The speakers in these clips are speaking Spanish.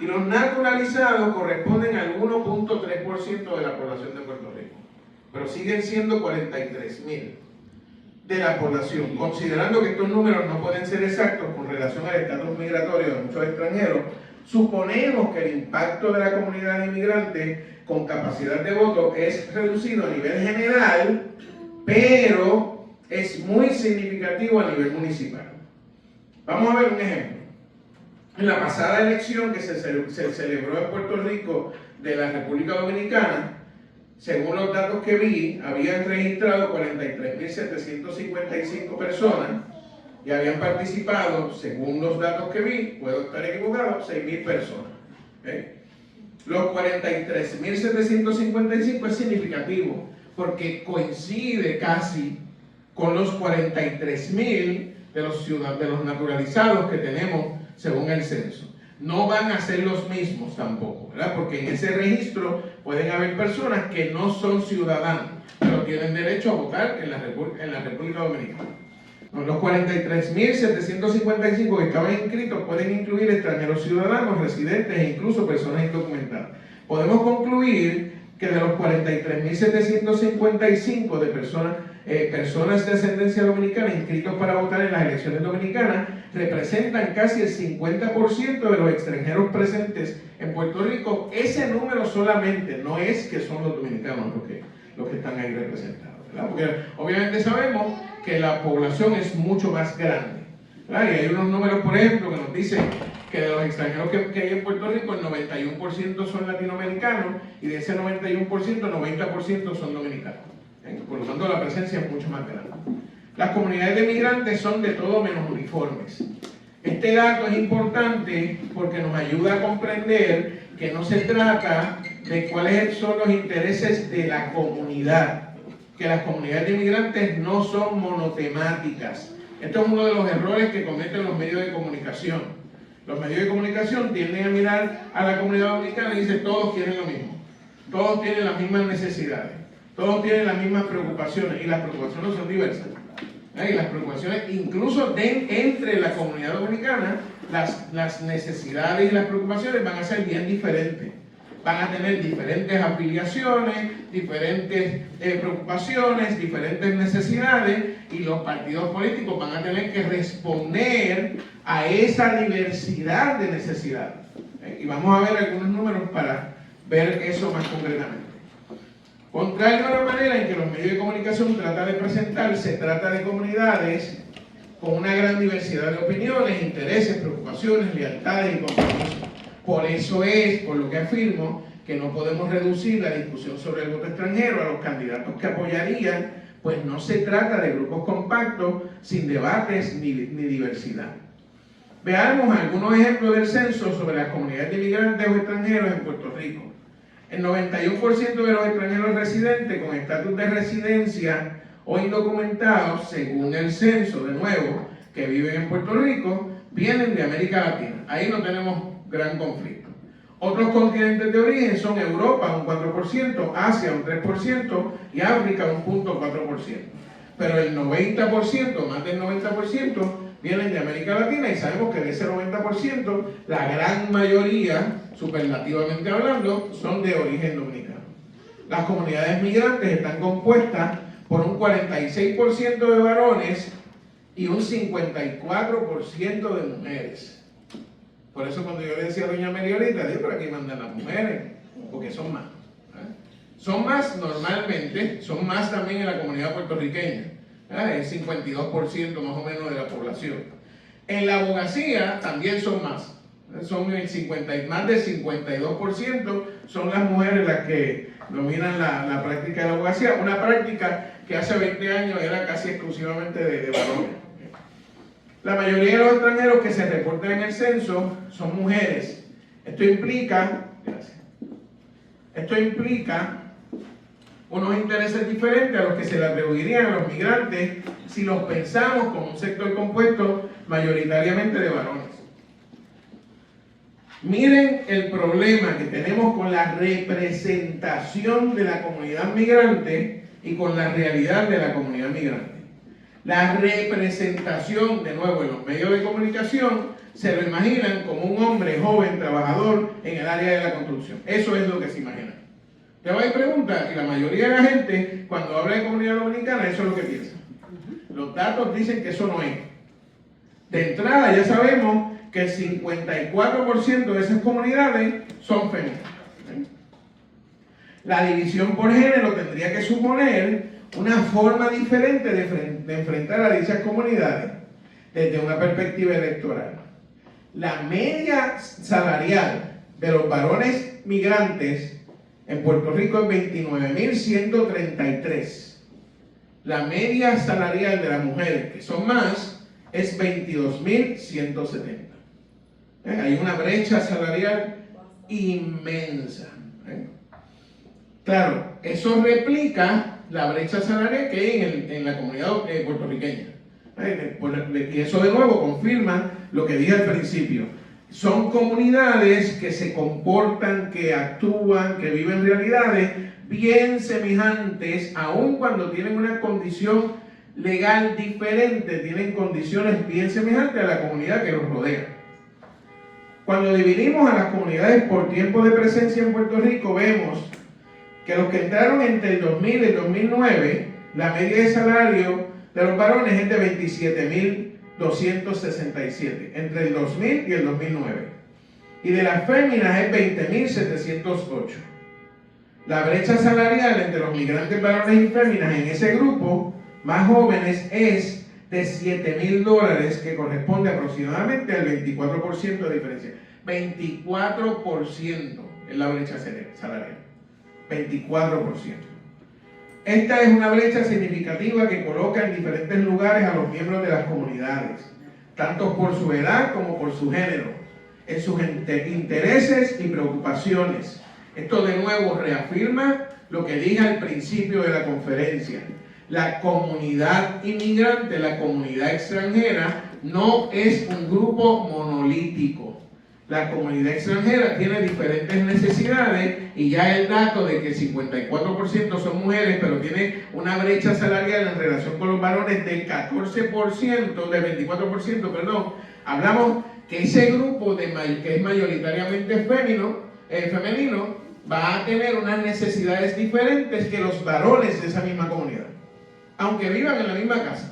Y los naturalizados corresponden al 1.3% de la población de Puerto Rico, pero siguen siendo 43.000 de la población. Considerando que estos números no pueden ser exactos con relación al estatus migratorio de muchos extranjeros, suponemos que el impacto de la comunidad inmigrante con capacidad de voto es reducido a nivel general, pero es muy significativo a nivel municipal. Vamos a ver un ejemplo. En la pasada elección que se celebró en Puerto Rico de la República Dominicana, según los datos que vi, habían registrado 43.755 personas y habían participado, según los datos que vi, puedo estar equivocado, 6.000 personas. Los 43.755 es significativo porque coincide casi con los 43.000 de los naturalizados que tenemos según el censo. No van a ser los mismos tampoco, ¿verdad? Porque en ese registro pueden haber personas que no son ciudadanos, pero tienen derecho a votar en la República Dominicana. Los 43.755 que estaban inscritos pueden incluir extranjeros ciudadanos, residentes e incluso personas indocumentadas. Podemos concluir que de los 43.755 de personas de ascendencia dominicana inscritos para votar en las elecciones dominicanas representan casi el 50% de los extranjeros presentes en Puerto Rico. Ese número solamente no es que son los dominicanos los que están ahí representados, ¿verdad? Porque obviamente sabemos que la población es mucho más grande, ¿verdad? Y hay unos números, por ejemplo, que nos dicen que de los extranjeros que hay en Puerto Rico, el 91% son latinoamericanos y de ese 91%, 90% son dominicanos. Por lo tanto, la presencia es mucho más grande. Las comunidades de migrantes son de todo menos uniformes. Este dato es importante porque nos ayuda a comprender que no se trata de cuáles son los intereses de la comunidad, que las comunidades de migrantes no son monotemáticas. Esto es uno de los errores que cometen los medios de comunicación. Los medios de comunicación tienden a mirar a la comunidad dominicana y dicen todos quieren lo mismo, todos tienen las mismas necesidades, todos tienen las mismas preocupaciones, y las preocupaciones son diversas. Y las preocupaciones, incluso entre la comunidad dominicana, las necesidades y las preocupaciones van a ser bien diferentes. Van a tener diferentes afiliaciones, diferentes preocupaciones, diferentes necesidades, y los partidos políticos van a tener que responder a esa diversidad de necesidades. Y vamos a ver algunos números para ver eso más concretamente. Contrario a la manera en que los medios de comunicación tratan de presentar, se trata de comunidades con una gran diversidad de opiniones, intereses, preocupaciones, lealtades y compromisos. Por eso es, por lo que afirmo, que no podemos reducir la discusión sobre el voto extranjero a los candidatos que apoyarían, pues no se trata de grupos compactos, sin debates ni diversidad. Veamos algunos ejemplos del censo sobre las comunidades de inmigrantes o extranjeros en Puerto Rico. El 91% de los extranjeros residentes con estatus de residencia o indocumentados, según el censo, de nuevo, que viven en Puerto Rico, vienen de América Latina. Ahí no tenemos gran conflicto. Otros continentes de origen son Europa, un 4%, Asia, un 3%, y África, un 0.4%. Pero el 90%, más del 90%, vienen de América Latina, y sabemos que de ese 90%, la gran mayoría, superlativamente hablando, son de origen dominicano. Las comunidades migrantes están compuestas por un 46% de varones y un 54% de mujeres. Por eso cuando yo le decía a doña Mary ahorita, digo, pero aquí mandan las mujeres, porque son más. Son más normalmente, son más también en la comunidad puertorriqueña. El 52% más o menos de la población. En la abogacía también son más. Son más del 52% son las mujeres las que dominan la práctica de la abogacía. Una práctica que hace 20 años era casi exclusivamente de varones. La mayoría de los extranjeros que se reportan en el censo son mujeres. Esto implica unos intereses diferentes a los que se le atribuirían a los migrantes si los pensamos como un sector compuesto mayoritariamente de varones. Miren el problema que tenemos con la representación de la comunidad migrante y con la realidad de la comunidad migrante. La representación, de nuevo, en los medios de comunicación se lo imaginan como un hombre joven, trabajador en el área de la construcción. Eso es lo que se imaginan. Te va y pregunta, y la mayoría de la gente, cuando habla de comunidad dominicana, eso es lo que piensa. Los datos dicen que eso no es. De entrada ya sabemos que el 54% de esas comunidades son femeninas. La división por género tendría que suponer una forma diferente de enfrentar a dichas comunidades desde una perspectiva electoral. La media salarial de los varones migrantes en Puerto Rico es 29.133. La media salarial de las mujeres, que son más, es 22.170. Hay una brecha salarial inmensa. Claro, eso replica la brecha salarial que hay en la comunidad puertorriqueña. Y eso de nuevo confirma lo que dije al principio. Son comunidades que se comportan, que actúan, que viven realidades bien semejantes, aun cuando tienen una condición legal diferente, tienen condiciones bien semejantes a la comunidad que los rodea. Cuando dividimos a las comunidades por tiempo de presencia en Puerto Rico, vemos que los que entraron entre el 2000 y el 2009, la media de salario de los varones es de 27.267, entre el 2000 y el 2009. Y de las féminas es 20.708. La brecha salarial entre los migrantes varones y féminas en ese grupo, más jóvenes, es de $7,000, que corresponde aproximadamente al 24% de diferencia. 24% es la brecha salarial. 24%. Esta es una brecha significativa que coloca en diferentes lugares a los miembros de las comunidades, tanto por su edad como por su género, en sus intereses y preocupaciones. Esto de nuevo reafirma lo que dije al principio de la conferencia. La comunidad inmigrante, la comunidad extranjera, no es un grupo monolítico. La comunidad extranjera tiene diferentes necesidades y ya el dato de que el 54% son mujeres, pero tiene una brecha salarial en relación con los varones del 14%, del 24%, perdón. Hablamos que ese grupo que es mayoritariamente femenino va a tener unas necesidades diferentes que los varones de esa misma comunidad, aunque vivan en la misma casa.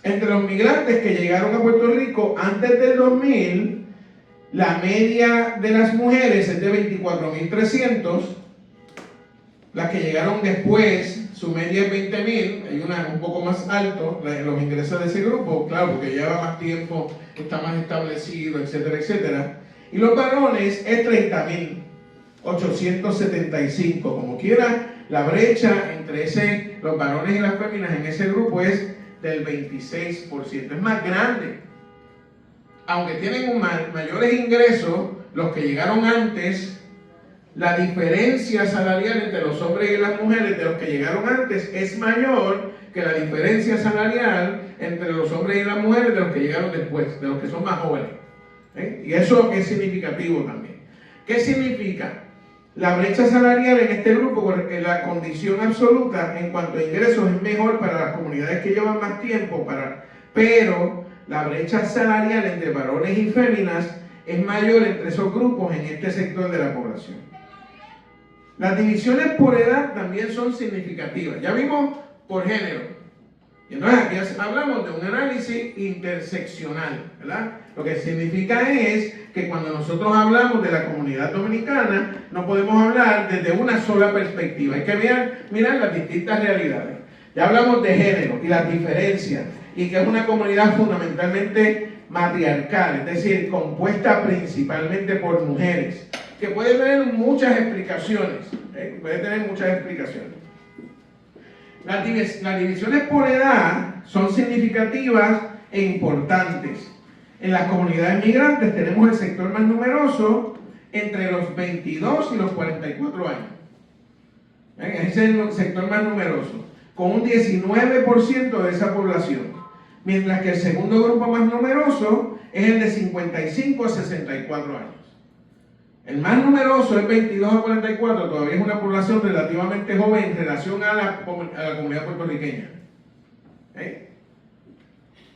Entre los migrantes que llegaron a Puerto Rico antes del 2000, la media de las mujeres es de 24.300. Las que llegaron después, su media es 20.000. Hay una un poco más alto, los ingresos de ese grupo, claro, porque lleva más tiempo, está más establecido, etcétera, etcétera. Y los varones es 30.875. Como quiera, la brecha entre los varones y las féminas en ese grupo es del 26%. Es más grande. Aunque tienen mayores ingresos, los que llegaron antes, la diferencia salarial entre los hombres y las mujeres de los que llegaron antes es mayor que la diferencia salarial entre los hombres y las mujeres de los que llegaron después, de los que son más jóvenes. Y eso es significativo también. ¿Qué significa? La brecha salarial en este grupo, porque la condición absoluta en cuanto a ingresos es mejor para las comunidades que llevan más tiempo, pero la brecha salarial entre varones y féminas es mayor entre esos grupos en este sector de la población. Las divisiones por edad también son significativas. Ya vimos por género. Y entonces aquí hablamos de un análisis interseccional, ¿verdad? Lo que significa es que cuando nosotros hablamos de la comunidad dominicana, no podemos hablar desde una sola perspectiva. Hay que mirar las distintas realidades. Ya hablamos de género y las diferencias, y que es una comunidad fundamentalmente matriarcal, es decir, compuesta principalmente por mujeres, que puede tener muchas explicaciones. Las divisiones por edad son significativas e importantes. En las comunidades migrantes tenemos el sector más numeroso entre los 22 y los 44 años. Ese es el sector más numeroso, con un 19% de esa población. Mientras que el segundo grupo más numeroso es el de 55 a 64 años. El más numeroso es 22 a 44, todavía es una población relativamente joven en relación a la comunidad puertorriqueña.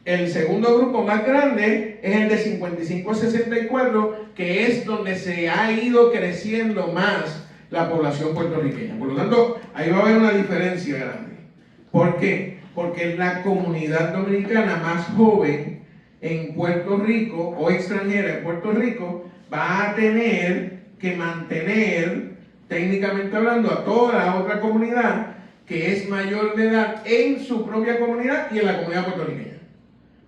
El segundo grupo más grande es el de 55 a 64, que es donde se ha ido creciendo más la población puertorriqueña. Por lo tanto, ahí va a haber una diferencia grande. ¿Por qué? Porque la comunidad dominicana más joven en Puerto Rico o extranjera en Puerto Rico va a tener que mantener, técnicamente hablando, a toda la otra comunidad que es mayor de edad en su propia comunidad y en la comunidad puertorriqueña.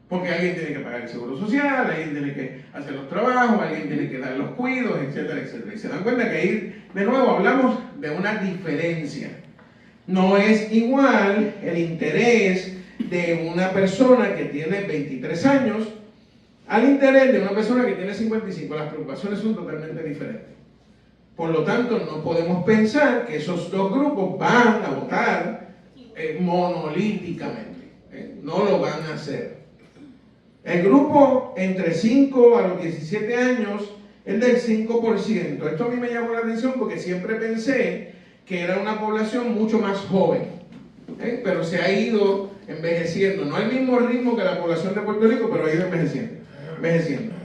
Porque alguien tiene que pagar el seguro social, alguien tiene que hacer los trabajos, alguien tiene que dar los cuidos, etcétera, etcétera. Y se dan cuenta que ahí, de nuevo, hablamos de una diferencia. No es igual el interés de una persona que tiene 23 años al interés de una persona que tiene 55. Las preocupaciones son totalmente diferentes. Por lo tanto, no podemos pensar que esos dos grupos van a votar monolíticamente. No lo van a hacer. El grupo entre 5 a los 17 años es del 5%. Esto a mí me llamó la atención porque siempre pensé que era una población mucho más joven, pero se ha ido envejeciendo, no al mismo ritmo que la población de Puerto Rico, pero ha ido envejeciendo.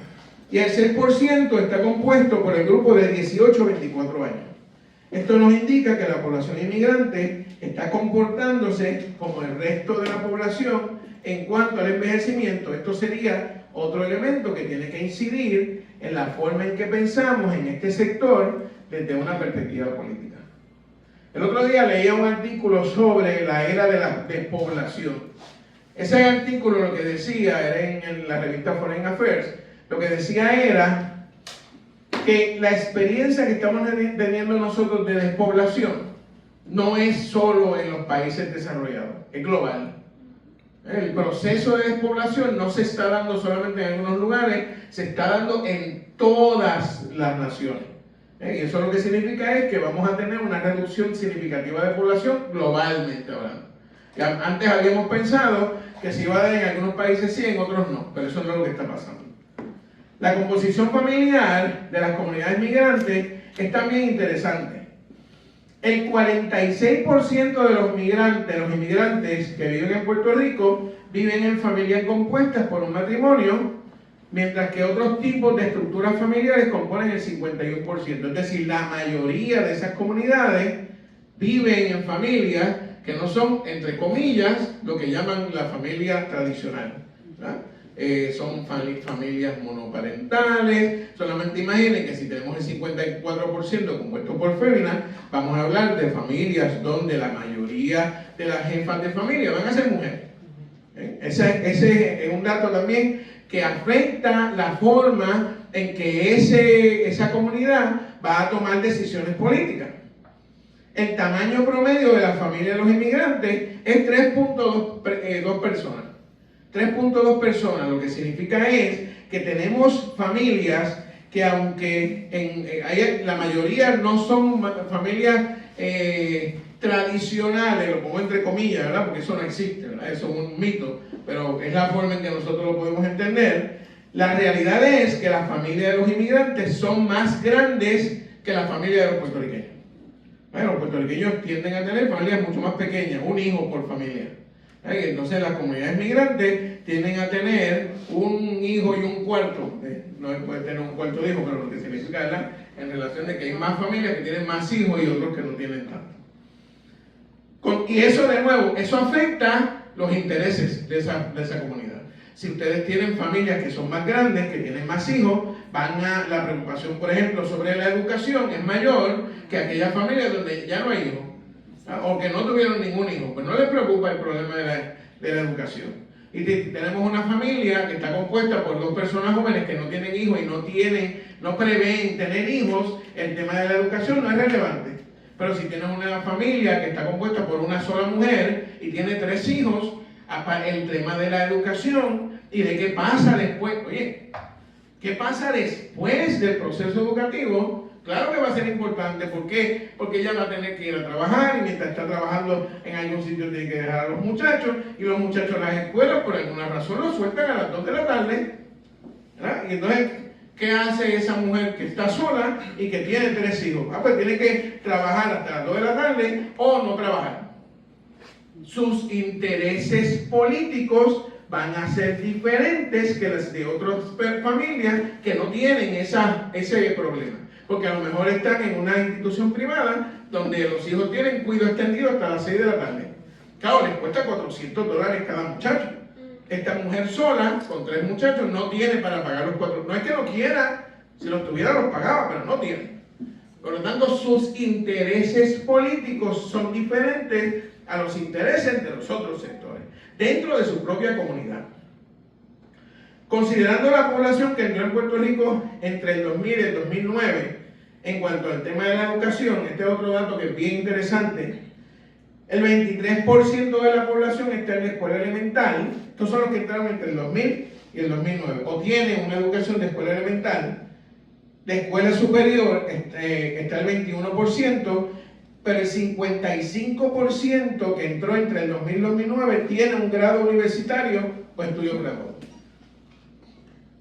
Y el 6% está compuesto por el grupo de 18 a 24 años. Esto nos indica que la población inmigrante está comportándose como el resto de la población en cuanto al envejecimiento. Esto sería otro elemento que tiene que incidir en la forma en que pensamos en este sector desde una perspectiva política. El otro día leía un artículo sobre la era de la despoblación. Ese artículo lo que decía, era en la revista Foreign Affairs, lo que decía era que la experiencia que estamos teniendo nosotros de despoblación no es solo en los países desarrollados, es global. El proceso de despoblación no se está dando solamente en algunos lugares, se está dando en todas las naciones. Y eso lo que significa es que vamos a tener una reducción significativa de población globalmente hablando. Ya antes habíamos pensado que se iba a dar en algunos países sí, en otros no, pero eso no es lo que está pasando. La composición familiar de las comunidades migrantes es también interesante. El 46% de los inmigrantes que viven en Puerto Rico viven en familias compuestas por un matrimonio, mientras que otros tipos de estructuras familiares componen el 51%. Es decir, la mayoría de esas comunidades viven en familias que no son, entre comillas, lo que llaman la familia tradicional. Son familias monoparentales. Solamente imaginen que si tenemos el 54% compuesto por féminas, vamos a hablar de familias donde la mayoría de las jefas de familia van a ser mujeres. Ese es un dato también que afecta la forma en que esa comunidad va a tomar decisiones políticas. El tamaño promedio de la familia de los inmigrantes es 3.2 personas. 3.2 personas, lo que significa es que tenemos familias que aunque la mayoría no son familias tradicionales, lo pongo entre comillas, ¿verdad? Porque eso no existe, ¿verdad? Eso es un mito, pero es la forma en que nosotros lo podemos entender. La realidad es que las familias de los inmigrantes son más grandes que la familia de los puertorriqueños. Bueno, los puertorriqueños tienden a tener familias mucho más pequeñas, un hijo por familia. Entonces las comunidades migrantes tienden a tener un hijo y un cuarto. No puede tener un cuarto de hijo, pero lo que significa, ¿verdad?, en relación de que hay más familias que tienen más hijos y otros que no tienen tanto. Y eso, de nuevo, eso afecta los intereses de esa comunidad. Si ustedes tienen familias que son más grandes, que tienen más hijos, la preocupación, por ejemplo, sobre la educación es mayor que aquellas familias donde ya no hay hijos, o que no tuvieron ningún hijo, pues no les preocupa el problema de la educación. Y tenemos una familia que está compuesta por 2 personas jóvenes que no tienen hijos y no prevén tener hijos, el tema de la educación no es relevante. Pero si tienes una familia que está compuesta por una sola mujer y tiene 3 hijos, el tema de la educación y de qué pasa después, ¿qué pasa después del proceso educativo? Claro que va a ser importante. ¿Por qué? Porque ella va a tener que ir a trabajar y mientras está trabajando en algún sitio tiene que dejar a los muchachos y los muchachos en las escuelas por alguna razón los sueltan a las 2 de la tarde. ¿Verdad? Y entonces, ¿qué hace esa mujer que está sola y que tiene 3 hijos? Pues tiene que trabajar hasta las 2 de la tarde o no trabajar. Sus intereses políticos van a ser diferentes que las de otras familias que no tienen ese problema. Porque a lo mejor están en una institución privada donde los hijos tienen cuidado extendido hasta las 6 de la tarde. Claro, les cuesta $400 cada muchacho. Esta mujer sola, con 3 muchachos, no tiene para pagar los 4. No es que no quiera, si los tuviera los pagaba, pero no tiene. Por lo tanto, sus intereses políticos son diferentes a los intereses de los otros sectores, dentro de su propia comunidad. Considerando la población que entró en Puerto Rico entre el 2000 y el 2009, en cuanto al tema de la educación, este es otro dato que es bien interesante, el 23% de la población está en la escuela elemental. Estos son los que entraron entre el 2000 y el 2009, o tienen una educación de escuela elemental. De escuela superior está el 21%, pero el 55% que entró entre el 2000 y el 2009 tiene un grado universitario o estudios graduados.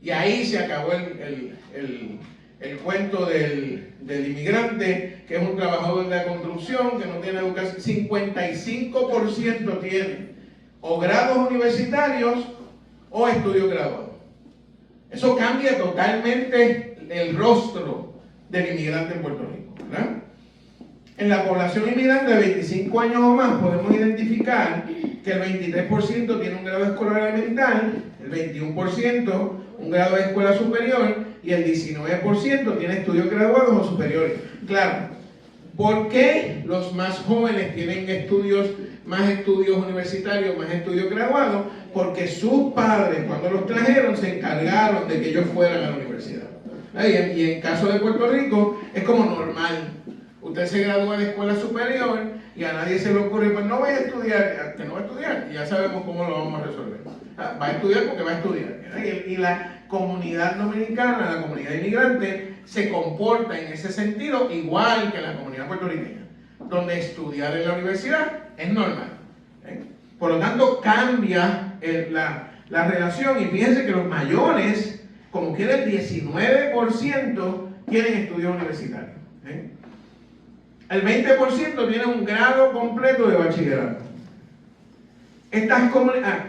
Y ahí se acabó el cuento del inmigrante, que es un trabajador de la construcción, que no tiene educación. 55% tiene o grados universitarios o estudios graduados. Eso cambia totalmente el rostro del inmigrante en Puerto Rico, ¿verdad? En la población inmigrante de 25 años o más podemos identificar que el 23% tiene un grado escolar elemental, el 21% un grado de escuela superior y el 19% tiene estudios graduados o superiores. Claro, ¿por qué los más jóvenes tienen más estudios universitarios, más estudios graduados? Porque sus padres, cuando los trajeron, se encargaron de que ellos fueran a la universidad. Y en caso de Puerto Rico, es como normal. Usted se gradúa de escuela superior y a nadie se le ocurre, pues no voy a estudiar, que no va a estudiar, y ya sabemos cómo lo vamos a resolver. Va a estudiar porque va a estudiar. Y la comunidad dominicana, la comunidad inmigrante, se comporta en ese sentido igual que la comunidad puertorriqueña, donde estudiar en la universidad es normal. Por lo tanto, cambia la relación, y fíjense que los mayores, como quiera el 19%, tienen estudios universitarios. El 20% tiene un grado completo de bachillerato. Estas comunidades,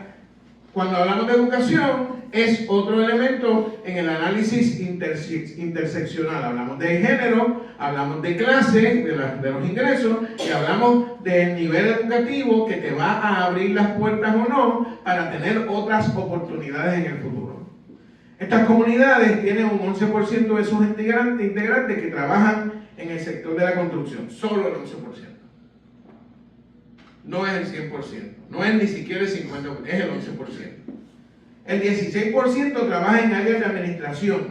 cuando hablamos de educación, es otro elemento en el análisis interseccional. Hablamos de género, hablamos de clase, de los ingresos, y hablamos del nivel educativo que te va a abrir las puertas o no para tener otras oportunidades en el futuro. Estas comunidades tienen un 11% de sus integrantes que trabajan en el sector de la construcción, solo el 11%. No es el 100%, no es ni siquiera el 50%, es el 11%. El 16% trabaja en áreas de administración.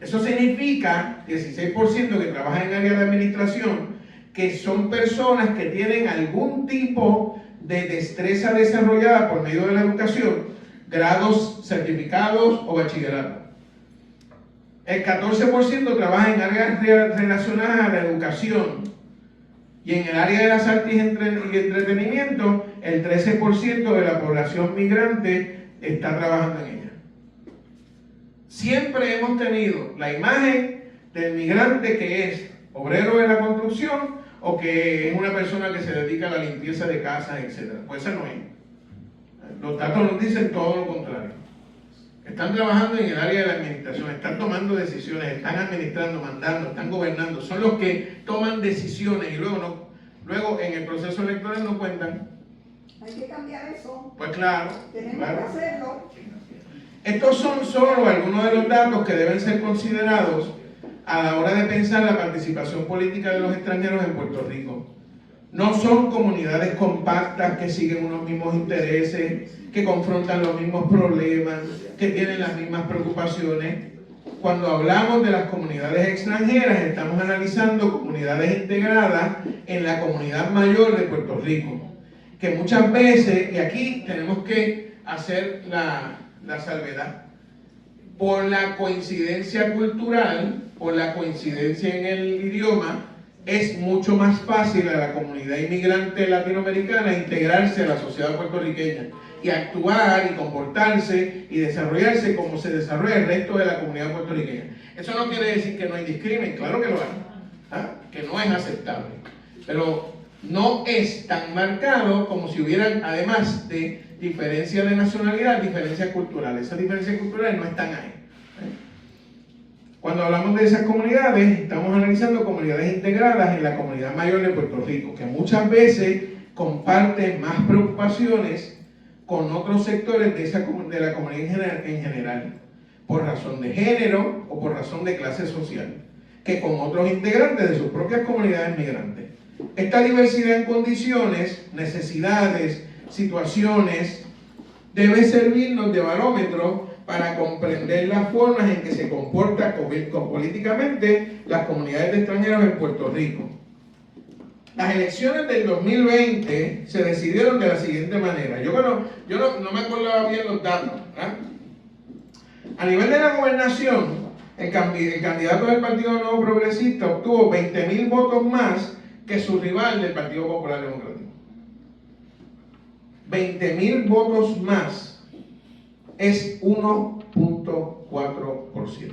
Eso significa, 16% que trabaja en áreas de administración, que son personas que tienen algún tipo de destreza desarrollada por medio de la educación, grados, certificados o bachillerato. El 14% trabaja en áreas relacionadas a la educación, y en el área de las artes y entretenimiento, el 13% de la población migrante está trabajando en ella. Siempre hemos tenido la imagen del migrante que es obrero de la construcción o que es una persona que se dedica a la limpieza de casas, etc. Pues eso no es. Los datos nos dicen todo lo contrario. Están trabajando en el área de la administración, están tomando decisiones, están administrando, mandando, están gobernando. Son los que toman decisiones y luego en el proceso electoral no cuentan. Hay que cambiar eso. Pues claro. Tenemos que hacerlo. Estos son solo algunos de los datos que deben ser considerados a la hora de pensar la participación política de los extranjeros en Puerto Rico. No son comunidades compactas que siguen unos mismos intereses, que confrontan los mismos problemas, que tienen las mismas preocupaciones. Cuando hablamos de las comunidades extranjeras, estamos analizando comunidades integradas en la comunidad mayor de Puerto Rico, que muchas veces, y aquí tenemos que hacer la salvedad, por la coincidencia cultural, por la coincidencia en el idioma, es mucho más fácil a la comunidad inmigrante latinoamericana integrarse a la sociedad puertorriqueña y actuar y comportarse y desarrollarse como se desarrolla el resto de la comunidad puertorriqueña. Eso no quiere decir que no hay discrimen, claro que lo hay, que no es aceptable. Pero no es tan marcado como si hubieran, además de diferencia de nacionalidad, diferencias culturales. Esas diferencias culturales no están ahí. Cuando hablamos de esas comunidades, estamos analizando comunidades integradas en la comunidad mayor de Puerto Rico, que muchas veces comparten más preocupaciones con otros sectores de la comunidad en general, por razón de género o por razón de clase social, que con otros integrantes de sus propias comunidades migrantes. Esta diversidad en condiciones, necesidades, situaciones, debe servirnos de barómetro para comprender las formas en que se comportan políticamente las comunidades de extranjeros en Puerto Rico. Las elecciones del 2020 se decidieron de la siguiente manera. Yo no me acordaba bien los datos, ¿verdad? A nivel de la gobernación, el candidato del Partido Nuevo Progresista obtuvo 20,000 votos más que su rival del Partido Popular Democrático. 20,000 votos más es 1.4%.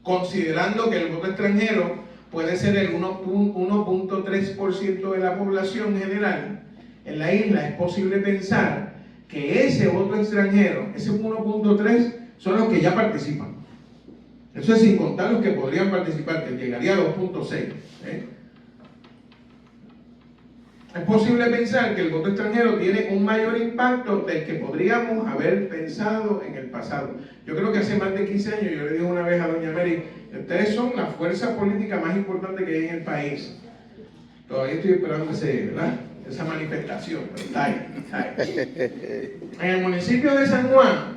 Considerando que el voto extranjero puede ser el 1.3% de la población general, en la isla es posible pensar que ese voto extranjero, ese 1.3, son los que ya participan. Eso es sin contar los que podrían participar, que llegaría a 2.6. Es posible pensar que el voto extranjero tiene un mayor impacto del que podríamos haber pensado en el pasado. Yo creo que hace más de 15 años yo le dije una vez a doña Mary, ustedes son la fuerza política más importante que hay en el país. Todavía estoy esperando esa manifestación, pero está ahí. En el municipio de San Juan,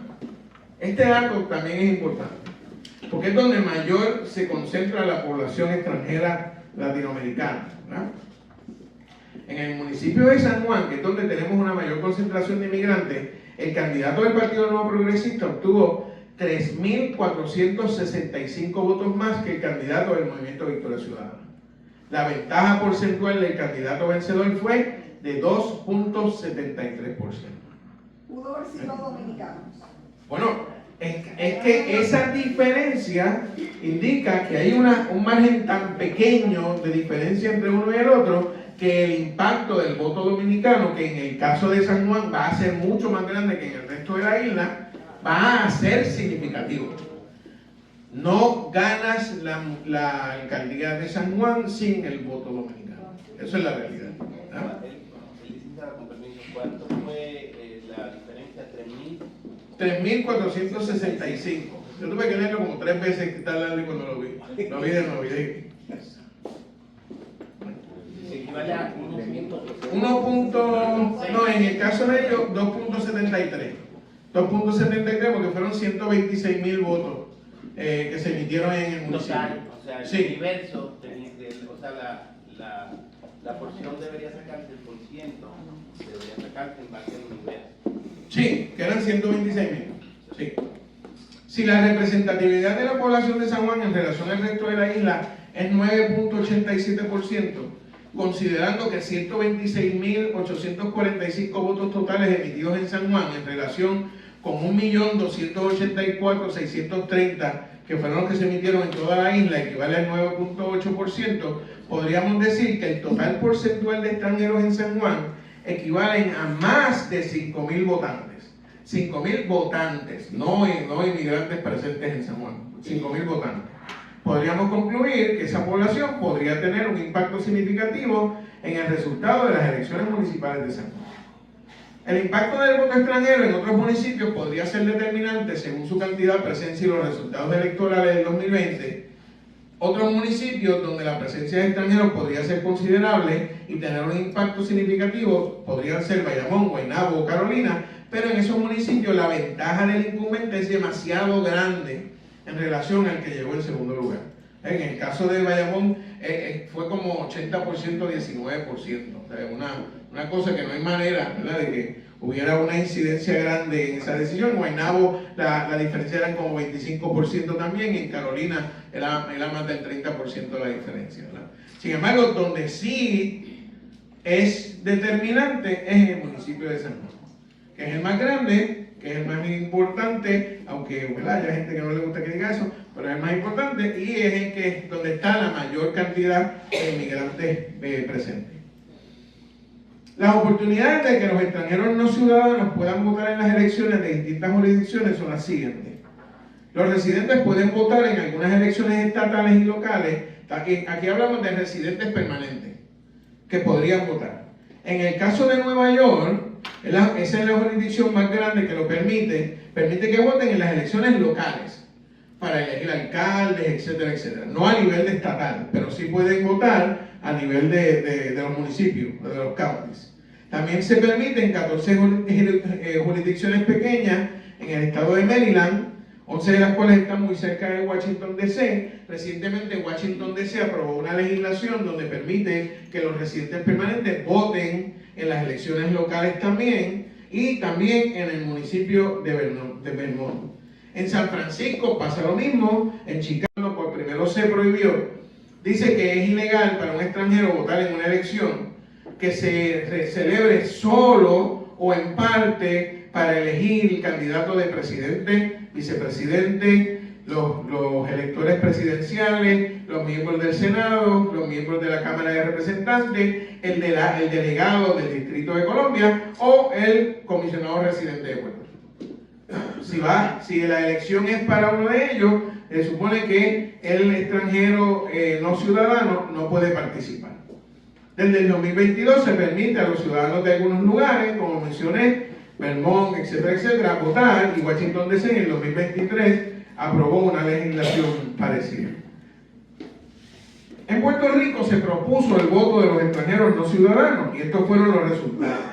este dato también es importante, porque es donde mayor se concentra la población extranjera latinoamericana, ¿verdad? En el municipio de San Juan, que es donde tenemos una mayor concentración de inmigrantes, el candidato del Partido Nuevo Progresista obtuvo 3,465 votos más que el candidato del Movimiento Victoria Ciudadana. La ventaja porcentual del candidato vencedor fue de 2.73%. Pudo haber sido dominicanos. Bueno, es que esa diferencia indica que hay un margen tan pequeño de diferencia entre uno y el otro, que el impacto del voto dominicano, que en el caso de San Juan va a ser mucho más grande que en el resto de la isla, va a ser significativo. No ganas la alcaldía de San Juan sin el voto dominicano. Eso es la realidad. Con permiso, ¿cuánto fue la diferencia? 3,465. Yo tuve que leerlo como 3 veces que tal cuando lo vi. Lo vi de nuevo. Equivale a 1. No, en el caso de ellos, 2.73. 2.73 porque fueron 126,000 votos que se emitieron en el municipio. Total, o sea, el Sí. universo, o sea, la porción debería sacarse el porciento, debería sacarse en base al universo. Sí, que eran 126,000. Sí. Si la representatividad de la población de San Juan en relación al resto de la isla es 9.87%, considerando que 126,845 votos totales emitidos en San Juan en relación con 1.284.630 que fueron los que se emitieron en toda la isla, equivale al 9.8%, podríamos decir que el total porcentual de extranjeros en San Juan equivalen a más de 5,000 votantes. 5,000 votantes, no inmigrantes presentes en San Juan, 5,000 votantes. Podríamos concluir que esa población podría tener un impacto significativo en el resultado de las elecciones municipales de San Juan. El impacto del voto extranjero en otros municipios podría ser determinante según su cantidad, presencia y los resultados electorales del 2020. Otros municipios donde la presencia de extranjeros podría ser considerable y tener un impacto significativo podrían ser Bayamón, Guaynabo o Carolina, pero en esos municipios la ventaja del incumbente es demasiado grande en relación al que llegó en segundo lugar. En el caso de Bayamón fue como 80%, 19%. O sea, una cosa que no hay manera, ¿verdad?, de que hubiera una incidencia grande en esa decisión. En Guaynabo la diferencia era como 25% también, y en Carolina era más del 30% la diferencia, ¿verdad? Sin embargo, donde sí es determinante es en el municipio de San Juan, que es el más grande que es el más importante, aunque ¿verdad? Hay gente que no le gusta que diga eso, pero es el más importante y es el que donde está la mayor cantidad de inmigrantes presentes. Las oportunidades de que los extranjeros no ciudadanos puedan votar en las elecciones de distintas jurisdicciones son las siguientes. Los residentes pueden votar en algunas elecciones estatales y locales. Aquí hablamos de residentes permanentes que podrían votar. En el caso de Nueva York, esa es la jurisdicción más grande que lo permite que voten en las elecciones locales para elegir alcaldes, etcétera, etcétera. No a nivel de estatal, pero sí pueden votar a nivel de los municipios, de los counties. También se permiten 14 jurisdicciones pequeñas en el estado de Maryland, 11 de las cuales están muy cerca de Washington, D.C. Recientemente Washington, D.C. aprobó una legislación donde permite que los residentes permanentes voten en las elecciones locales también, y también en el municipio de Vermont. En San Francisco pasa lo mismo. En Chicago por primero se prohibió. Dice que es ilegal para un extranjero votar en una elección que se celebre solo o en parte para elegir el candidato de presidente, vicepresidente, los electores presidenciales, los miembros del Senado, los miembros de la Cámara de Representantes, el delegado del Distrito de Colombia o el comisionado residente de Puerto Rico. Si la elección es para uno de ellos, se supone que el extranjero no ciudadano no puede participar. Desde el 2022 se permite a los ciudadanos de algunos lugares, como mencioné, Vermont, etcétera, etcétera, votar, y Washington D.C. en el 2023 aprobó una legislación parecida. En Puerto Rico se propuso el voto de los extranjeros no ciudadanos, y estos fueron los resultados.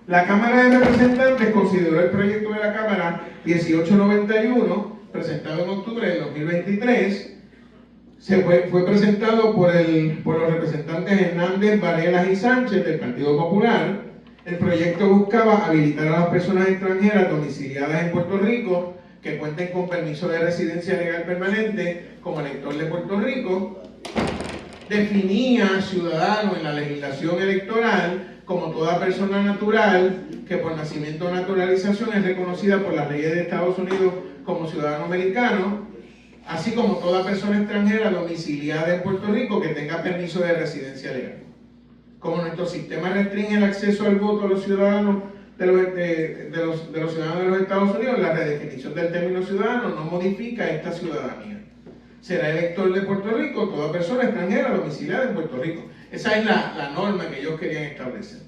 La Cámara de Representantes consideró el proyecto de la Cámara 1891, presentado en octubre del 2023. Fue presentado por los representantes Hernández, Varela y Sánchez del Partido Popular. El proyecto buscaba habilitar a las personas extranjeras domiciliadas en Puerto Rico que cuenten con permiso de residencia legal permanente como elector de Puerto Rico. Definía ciudadano en la legislación electoral como toda persona natural que por nacimiento o naturalización es reconocida por las leyes de Estados Unidos como ciudadano americano, así como toda persona extranjera domiciliada en Puerto Rico que tenga permiso de residencia legal. Como nuestro sistema restringe el acceso al voto a los ciudadanos de los ciudadanos de los Estados Unidos, la redefinición del término ciudadano no modifica esta ciudadanía. Será elector de Puerto Rico toda persona extranjera domiciliada en Puerto Rico. Esa es la norma que ellos querían establecer.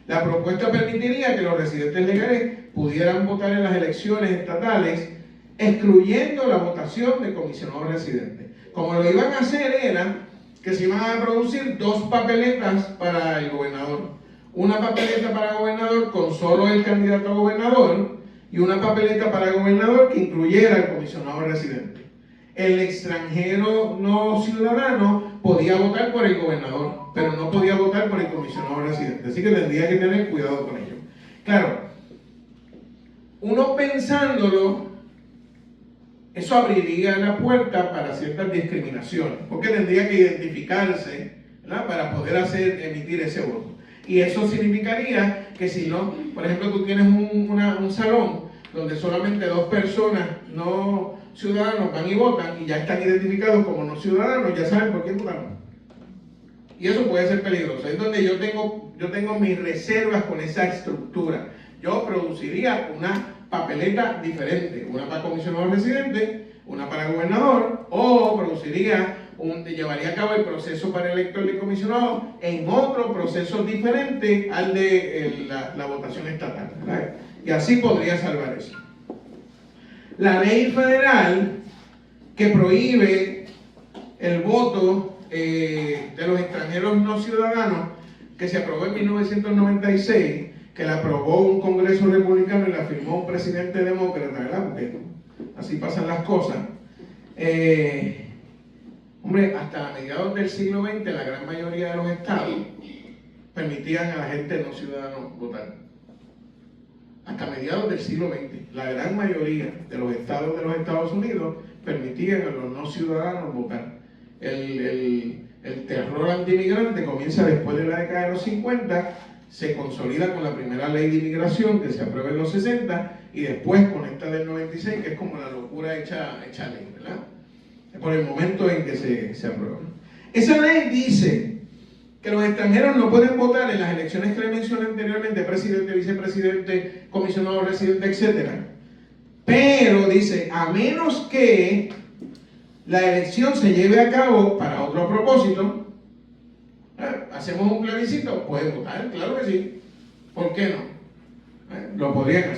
La propuesta permitiría que los residentes legales pudieran votar en las elecciones estatales, excluyendo la votación de comisionados residentes. Como lo iban a hacer era que se iban a producir dos papeletas para el gobernador. Una papeleta para gobernador con solo el candidato a gobernador y una papeleta para gobernador que incluyera el comisionado residente. El extranjero no ciudadano podía votar por el gobernador, pero no podía votar por el comisionado residente. Así que tendría que tener cuidado con ello. Claro, uno pensándolo, eso abriría la puerta para ciertas discriminaciones, porque tendría que identificarse, ¿verdad?, para poder emitir ese voto. Y eso significaría que si no, por ejemplo, tú tienes un salón donde solamente dos personas no ciudadanos van y votan y ya están identificados como no ciudadanos, ya saben por qué votaron. Y eso puede ser peligroso. Es donde yo tengo mis reservas con esa estructura. Yo produciría una papeleta diferente, una para comisionado residente, una para gobernador, o llevaría a cabo el proceso para elector y comisionado en otro proceso diferente al de la votación estatal, ¿verdad? Y así podría salvar eso. La ley federal que prohíbe el voto de los extranjeros no ciudadanos, que se aprobó en 1996, que la aprobó un Congreso republicano y la firmó un presidente demócrata, ¿verdad? Porque así pasan las cosas. Hasta mediados del siglo XX, la gran mayoría de los estados permitían a la gente no ciudadana votar. Hasta mediados del siglo XX, la gran mayoría de los estados de los Estados Unidos permitían a los no ciudadanos votar. El terror antimigrante comienza después de la década de los 50, se consolida con la primera ley de inmigración que se aprueba en los 60 y después con esta del 96, que es como la locura hecha ley, ¿verdad? Por el momento en que se aprueba. Esa ley dice que los extranjeros no pueden votar en las elecciones que le mencioné anteriormente, presidente, vicepresidente, comisionado residente, etc. Pero dice, a menos que la elección se lleve a cabo para otro propósito, hacemos un plebiscito, pueden votar, claro que sí. ¿Por qué no? Lo podrían hacer.